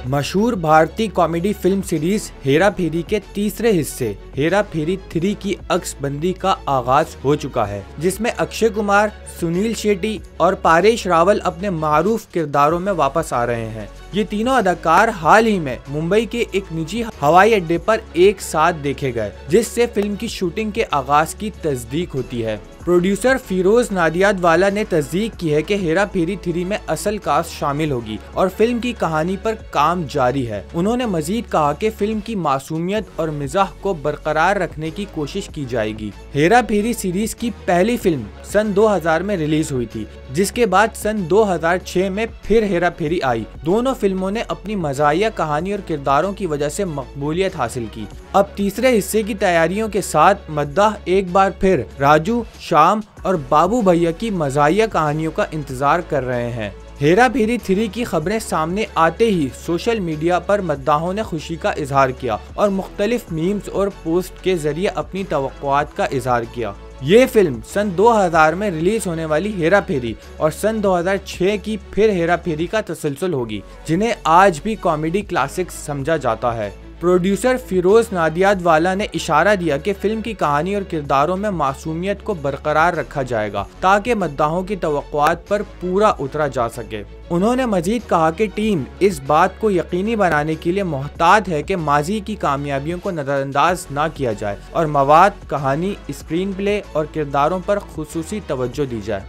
मशहूर भारतीय comedy film series Hera फेरी के तीसरे हिस्से हेरा फेरी 3 की अक्सबंदी का आगाज हो चुका है, जिसमें अक्षय कुमार, सुनील शेट्टी और पारेश रावल अपने मारूफ किरदारों में वापस आ रहे हैं। ये तीनों अदाकार हाल ही में मुंबई के एक निजी हवाई अड्डे पर एक साथ देखे गए, जिससे फिल्म की शूटिंग के आगाज की तस्दीक होती है। प्रोड्यूसर फिरोज नादियादवाला ने तस्दीक की है कि हेरा फेरी 3 में असल कास्ट शामिल होगी और फिल्म की कहानी पर काम जारी है। उन्होंने मजीद कहा कि फिल्म की मासूमियत और मिजाह को बरकरार रखने की कोशिश की जाएगी। हेरा फेरी सीरीज की पहली फिल्म सन 2000 में रिलीज हुई थी, जिसके बाद सन 2006 में फिर हेरा फेरी आई। दोनों फिल्मों ने अपनी मज़ाहिया कहानी और किरदारों की वजह से मकबूलियत हासिल की। अब तीसरे हिस्से की तैयारियों के साथ मद्दाह एक बार फिर राजू, शाम और बाबू भैया की मज़ाहिया कहानियों का इंतजार कर रहे हैं। हेरा फेरी 3 की खबरें सामने आते ही सोशल मीडिया पर मद्दाहों ने खुशी का इजहार किया और मुख्तलिफ मीम्स और पोस्ट के जरिए अपनी तवक्कुआत का इजहार किया। ये फिल्म सन 2000 में रिलीज होने वाली हेरा फेरी और सन 2006 की फिर हेरा फेरी का तसलसल होगी, जिन्हें आज भी कॉमेडी क्लासिक्स समझा जाता है। प्रोड्यूसर फिरोज नादियादवाला ने इशारा दिया कि फिल्म की कहानी और किरदारों में मासूमियत को बरकरार रखा जाएगा, ताकि मद्दाहों की तवक्कुआत पर पूरा उतरा जा सके। उन्होंने मजीद कहा कि टीम इस बात को यकीनी बनाने के लिए मोहतात है कि माजी की कामयाबियों को नज़रअंदाज न किया जाए और मवाद, कहानी, स्क्रीन प्ले और किरदारों पर खुसूसी तवज्जो दी जाए।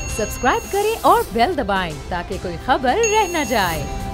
सब्सक्राइब करें और बेल दबाएं ताकि कोई खबर रह न जाए।